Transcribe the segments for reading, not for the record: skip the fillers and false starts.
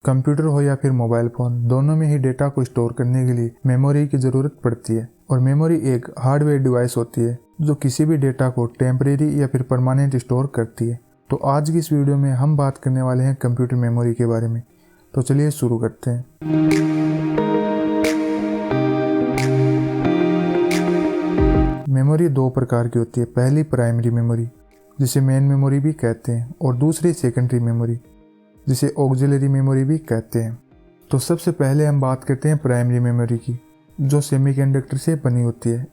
Computer हो या फिर मोबाइल फ़ोन, दोनों में ही डेटा को स्टोर करने के लिए मेमोरी की ज़रूरत पड़ती है। और मेमोरी एक हार्डवेयर डिवाइस होती है जो किसी भी डेटा को टेम्परेरी या फिर परमानेंट स्टोर करती है। तो आज की इस वीडियो में हम बात करने वाले हैं कंप्यूटर मेमोरी के बारे में। तो चलिए शुरू करते हैं। मेमोरी दो प्रकार की होती है। पहली प्राइमरी मेमोरी, जिसे मेन मेमोरी भी कहते हैं, और दूसरी सेकेंडरी मेमोरी, जिसे ऑक्सिलरी मेमोरी भी कहते हैं। तो सबसे पहले हम बात करते हैं प्राइमरी मेमोरी की, जो सेमीकंडक्टर से बनी होती है।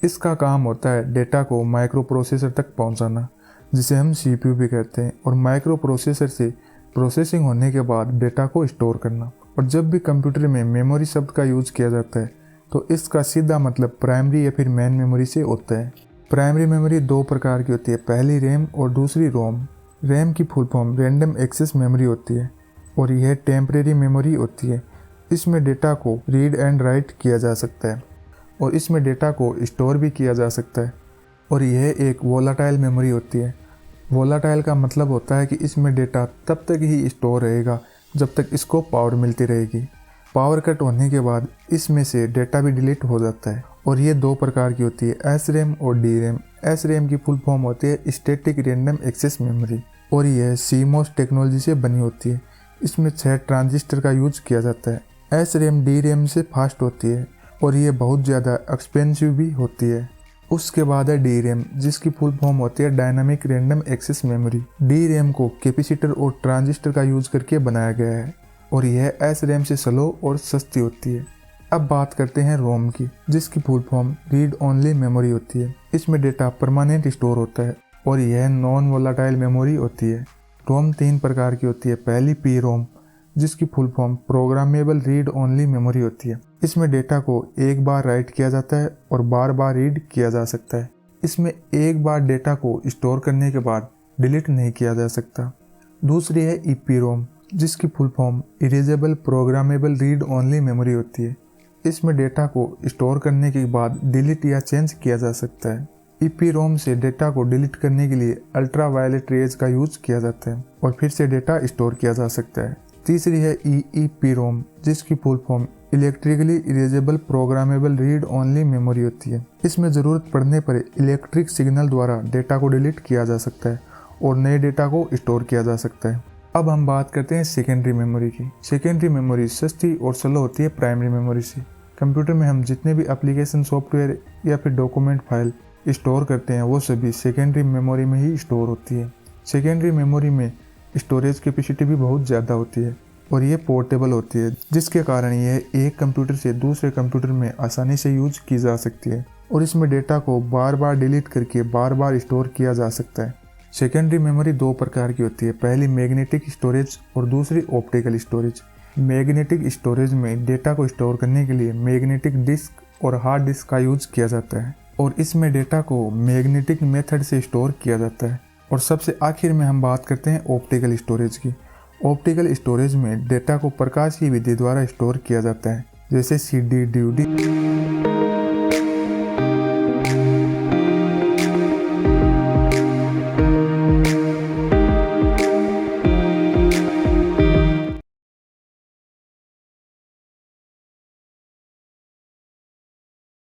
इसका काम होता है डेटा को माइक्रो प्रोसेसर तक पहुंचाना, जिसे हम CPU भी कहते हैं, और माइक्रो प्रोसेसर से प्रोसेसिंग होने के बाद डेटा को स्टोर करना। और जब भी कंप्यूटर में मेमोरी शब्द का यूज किया जाता है तो इसका सीधा मतलब प्राइमरी या फिर मेन मेमोरी से होता है। प्राइमरी मेमोरी दो प्रकार की होती है, पहली रैम और दूसरी रोम। रैम की full form random access memory होती है और यह टेम्परेरी मेमोरी होती है। इसमें डेटा को रीड एंड राइट किया जा सकता है और इसमें डेटा को स्टोर भी किया जा सकता है। और यह एक वोलाटाइल मेमोरी होती है। वोलाटाइल का मतलब होता है कि इसमें डेटा तब तक ही स्टोर रहेगा जब तक इसको पावर मिलती रहेगी। पावर कट होने के बाद इसमें से डेटा भी डिलीट हो जाता है। और ये दो प्रकार की होती है, SRAM और DRAM। SRAM की फुल फॉर्म होती है स्टैटिक रैंडम एक्सेस मेमोरी और यह CMOS टेक्नोलॉजी से बनी होती है। इसमें 6 ट्रांजिस्टर का यूज किया जाता है। SRAM DRAM से फास्ट होती है और ये बहुत ज़्यादा एक्सपेंसिव भी होती है। उसके बाद है DRAM, जिसकी फुल फॉर्म होती है dynamic random access memory. DRAM को कैपेसिटर और ट्रांजिस्टर का यूज करके बनाया गया है और यह SRAM से स्लो और सस्ती होती है। अब बात करते हैं रोम की, जिसकी full form read only memory होती है। इसमें डेटा परमानेंट स्टोर होता है और यह नॉन वोलाटाइल मेमोरी होती है। रोम 3 प्रकार की होती है। पहली PROM, जिसकी full form programmable read only memory होती है। इसमें डेटा को एक बार राइट किया जाता है और बार बार रीड किया जा सकता है। इसमें एक बार डेटा को स्टोर करने के बाद डिलीट नहीं किया जा सकता। दूसरी है EPROM, जिसकी full form erasable programmable read only memory होती है। इसमें डेटा को स्टोर करने के बाद डिलीट या चेंज किया जा सकता है। EPROM से डेटा को डिलीट करने के लिए अल्ट्रा वायलेट रेज का यूज किया जाता है और फिर से डेटा स्टोर किया जा सकता है। तीसरी है EEPROM, जिसकी full form electrically erasable programmable read only memory होती है। इसमें ज़रूरत पड़ने पर इलेक्ट्रिक सिग्नल द्वारा डेटा को डिलीट किया जा सकता है और नए डेटा को स्टोर किया जा सकता है। अब हम बात करते हैं सेकेंडरी मेमोरी की। सेकेंडरी मेमोरी सस्ती और स्लो होती है प्राइमरी मेमोरी से। कंप्यूटर में हम जितने भी एप्लीकेशन, सॉफ्टवेयर या फिर डॉक्यूमेंट फाइल स्टोर करते हैं वो सभी सेकेंडरी मेमोरी में ही स्टोर होती है। सेकेंडरी मेमोरी में स्टोरेज कैपेसिटी भी बहुत ज़्यादा होती है और ये पोर्टेबल होती है, जिसके कारण यह एक कंप्यूटर से दूसरे कंप्यूटर में आसानी से यूज की जा सकती है और इसमें डेटा को बार बार डिलीट करके बार बार स्टोर किया जा सकता है। सेकेंडरी मेमोरी दो प्रकार की होती है। पहली मैग्नेटिक स्टोरेज और दूसरी ऑप्टिकल स्टोरेज। मैग्नेटिक स्टोरेज में डेटा को स्टोर करने के लिए मैग्नेटिक डिस्क और हार्ड डिस्क का यूज किया जाता है और इसमें डेटा को मैग्नेटिक मेथड से स्टोर किया जाता है। और सबसे आखिर में हम बात करते हैं ऑप्टिकल स्टोरेज की। ऑप्टिकल स्टोरेज में डेटा को प्रकाश की विधि द्वारा स्टोर किया जाता है, जैसे CD, DVD।